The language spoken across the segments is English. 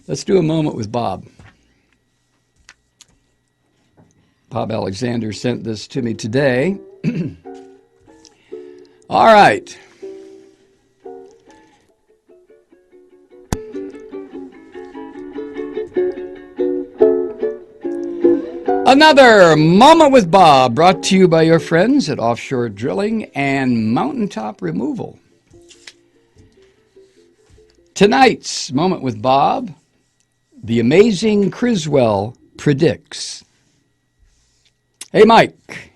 Let's do a moment with Bob. Bob Alexander sent this to me today. All right. Another Moment with Bob, brought to you by your friends at Offshore Drilling and Mountaintop Removal. Tonight's Moment with Bob, the amazing Criswell predicts. Hey, Mike,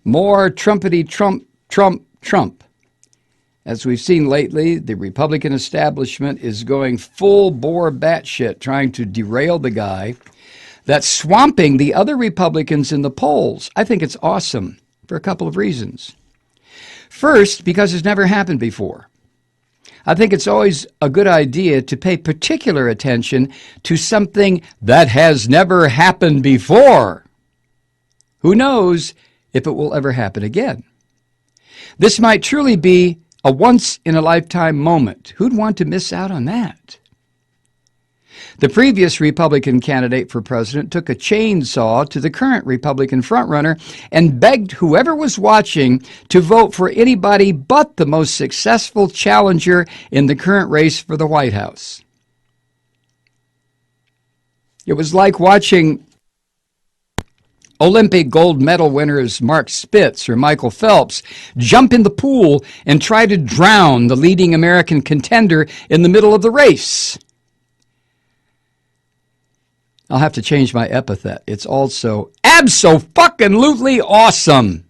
more trumpety Trump, Trump, Trump. As we've seen lately, the Republican establishment is going full-bore batshit, trying to derail the guy that's swamping the other Republicans in the polls. I think it's awesome for a couple of reasons. First, because it's never happened before. I think it's always a good idea to pay particular attention to something that has never happened before. Who knows if it will ever happen again? This might truly be a once-in-a-lifetime moment. Who'd want to miss out on that? The previous Republican candidate for president took a chainsaw to the current Republican frontrunner and begged whoever was watching to vote for anybody but the most successful challenger in the current race for the White House. It was like watching Olympic gold medal winners Mark Spitz or Michael Phelps jump in the pool and try to drown the leading American contender in the middle of the race. I'll have to change my epithet. It's also abso-fucking-lutely awesome.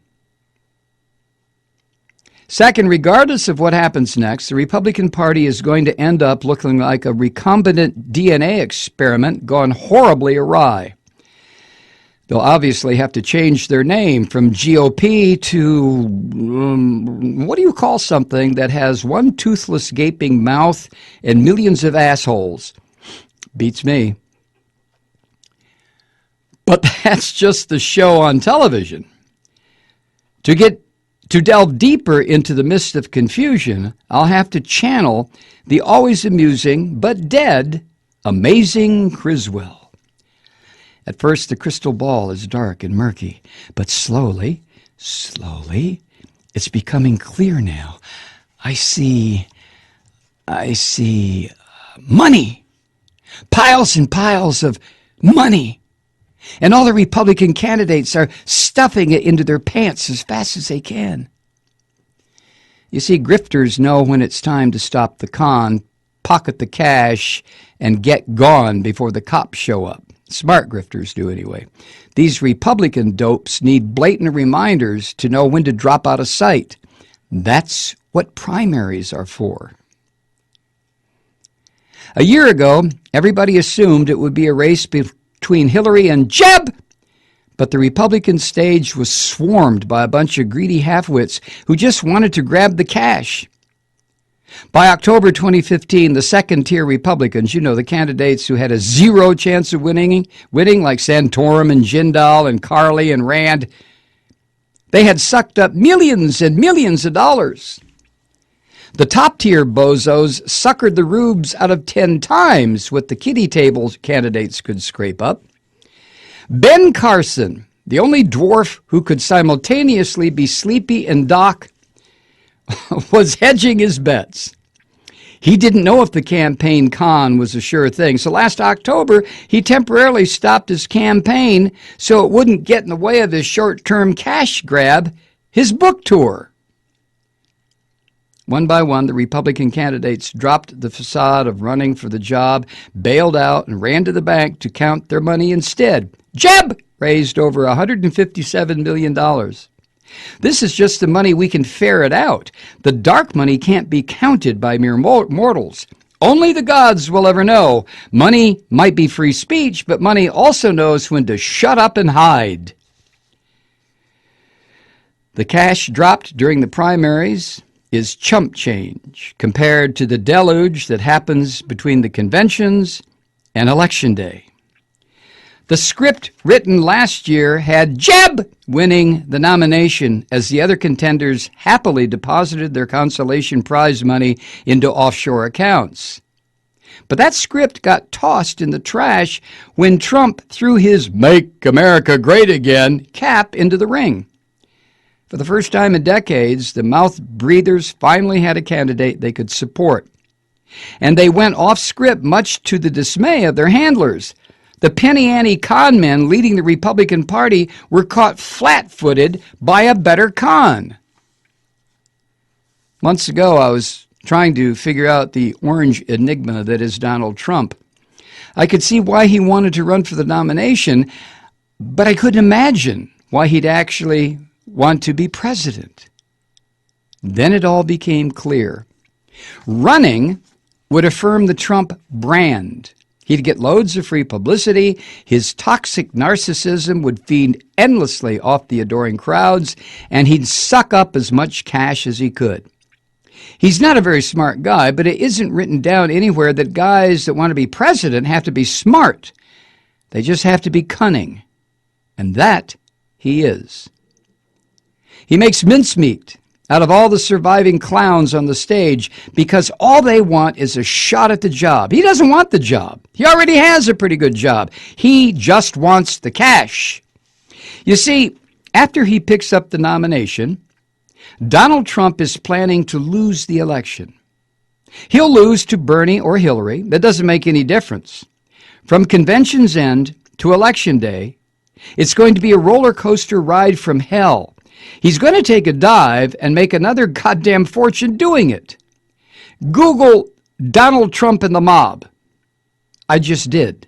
Second, regardless of what happens next, the Republican Party is going to end up looking like a recombinant DNA experiment gone horribly awry. They'll obviously have to change their name from GOP to, what do you call something that has one toothless gaping mouth and millions of assholes? Beats me. But that's just the show on television. To delve deeper into the mist of confusion, I'll have to channel the always amusing but dead, amazing Criswell. At first, the crystal ball is dark and murky, but slowly, it's becoming clear now. I see money, piles and piles of money. And all the Republican candidates are stuffing it into their pants as fast as they can. You see, grifters know when it's time to stop the con, pocket the cash, and get gone before the cops show up. Smart grifters do anyway. These Republican dopes need blatant reminders to know when to drop out of sight. That's what primaries are for. A year ago, everybody assumed it would be a race between Hillary and Jeb, but the Republican stage was swarmed by a bunch of greedy half-wits who just wanted to grab the cash. By October 2015, the second-tier Republicans, the candidates who had a zero chance of winning like Santorum and Jindal and Carly and Rand, they had sucked up millions and millions of dollars. The top-tier bozos suckered the rubes out of 10 times what the kiddie table candidates could scrape up. Ben Carson, the only dwarf who could simultaneously be sleepy and Doc, was hedging his bets. He didn't know if the campaign con was a sure thing, so last October he temporarily stopped his campaign so it wouldn't get in the way of his short-term cash grab, his book tour. One by one, the Republican candidates dropped the facade of running for the job, bailed out, and ran to the bank to count their money instead. Jeb raised over $157 million. This is just the money we can ferret out. The dark money can't be counted by mere mortals. Only the gods will ever know. Money might be free speech, but money also knows when to shut up and hide. The cash dropped during the primaries is chump change compared to the deluge that happens between the conventions and Election Day. The script written last year had Jeb winning the nomination as the other contenders happily deposited their consolation prize money into offshore accounts. But that script got tossed in the trash when Trump threw his Make America Great Again cap into the ring. For the first time in decades, the mouth breathers finally had a candidate they could support. And they went off script, much to the dismay of their handlers. The penny-ante con men leading the Republican Party were caught flat-footed by a better con. Months ago, I was trying to figure out the orange enigma that is Donald Trump. I could see why he wanted to run for the nomination, but I couldn't imagine why he'd actually want to be president. Then it all became clear. Running would affirm the Trump brand. He'd get loads of free publicity. His toxic narcissism would feed endlessly off the adoring crowds, and he'd suck up as much cash as he could. He's not a very smart guy, but it isn't written down anywhere that guys that want to be president have to be smart. They just have to be cunning. And that he is. He makes mincemeat out of all the surviving clowns on the stage because all they want is a shot at the job. He doesn't want the job. He already has a pretty good job. He just wants the cash. You see, after he picks up the nomination, Donald Trump is planning to lose the election. He'll lose to Bernie or Hillary. That doesn't make any difference. From convention's end to election day, it's going to be a roller coaster ride from hell. He's going to take a dive and make another goddamn fortune doing it. Google Donald Trump and the mob. I just did.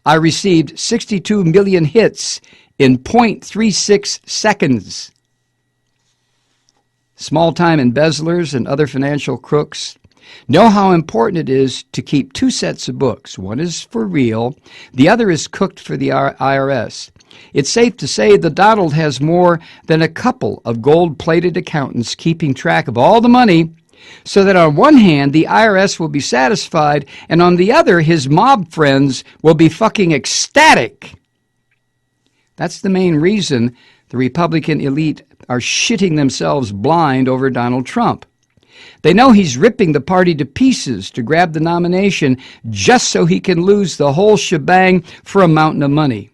I received 62 million hits in 0.36 seconds. Small-time embezzlers and other financial crooks know how important it is to keep two sets of books. One is for real, the other is cooked for the IRS. It's safe to say that Donald has more than a couple of gold-plated accountants keeping track of all the money, so that on one hand, the IRS will be satisfied, and on the other, his mob friends will be fucking ecstatic. That's the main reason the Republican elite are shitting themselves blind over Donald Trump. They know he's ripping the party to pieces to grab the nomination just so he can lose the whole shebang for a mountain of money.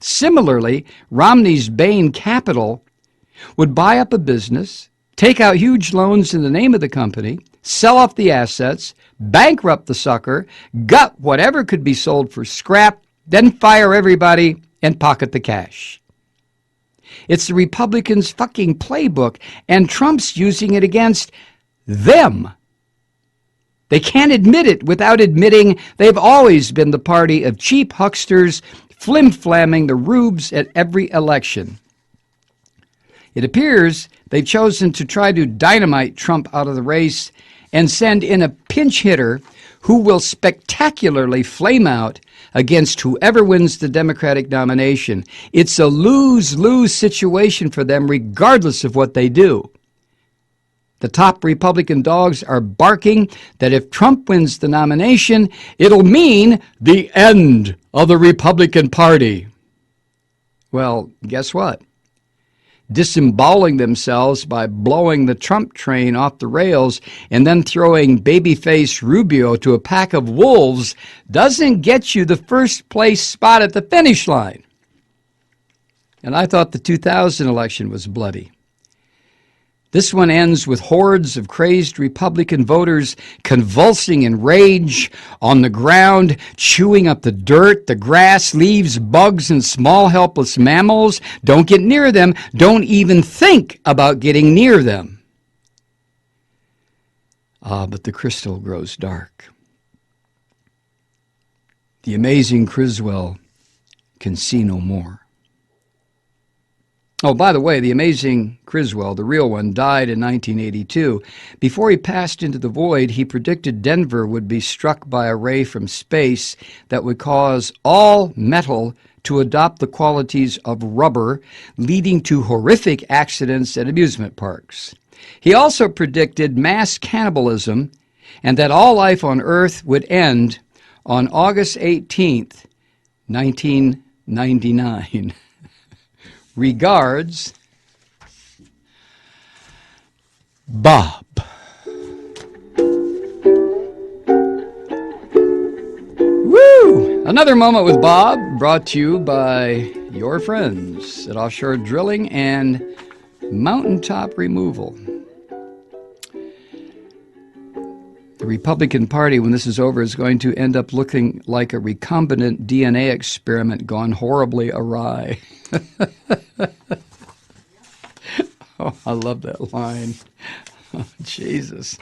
Similarly, Romney's Bain Capital would buy up a business, take out huge loans in the name of the company, sell off the assets, bankrupt the sucker, gut whatever could be sold for scrap, then fire everybody and pocket the cash. It's the Republicans' fucking playbook, and Trump's using it against them. They can't admit it without admitting they've always been the party of cheap hucksters flim-flamming the rubes at every election. It appears they've chosen to try to dynamite Trump out of the race and send in a pinch hitter who will spectacularly flame out against whoever wins the Democratic nomination. It's a lose-lose situation for them regardless of what they do. The top Republican dogs are barking that if Trump wins the nomination, it'll mean the end of the Republican Party. Well, guess what? Disemboweling themselves by blowing the Trump train off the rails and then throwing babyface Rubio to a pack of wolves doesn't get you the first place spot at the finish line. And I thought the 2000 election was bloody. This one ends with hordes of crazed Republican voters convulsing in rage on the ground, chewing up the dirt, the grass, leaves, bugs, and small helpless mammals. Don't get near them. Don't even think about getting near them. But the crystal grows dark. The amazing Criswell can see no more. Oh, by the way, the amazing Criswell, the real one, died in 1982. Before he passed into the void, he predicted Denver would be struck by a ray from space that would cause all metal to adopt the qualities of rubber, leading to horrific accidents at amusement parks. He also predicted mass cannibalism and that all life on Earth would end on August 18th, 1999. Regards, Bob. Another Moment with Bob, brought to you by your friends at Offshore Drilling and Mountaintop Removal. The Republican Party, when this is over, is going to end up looking like a recombinant DNA experiment gone horribly awry. Oh, I love that line. Oh, Jesus.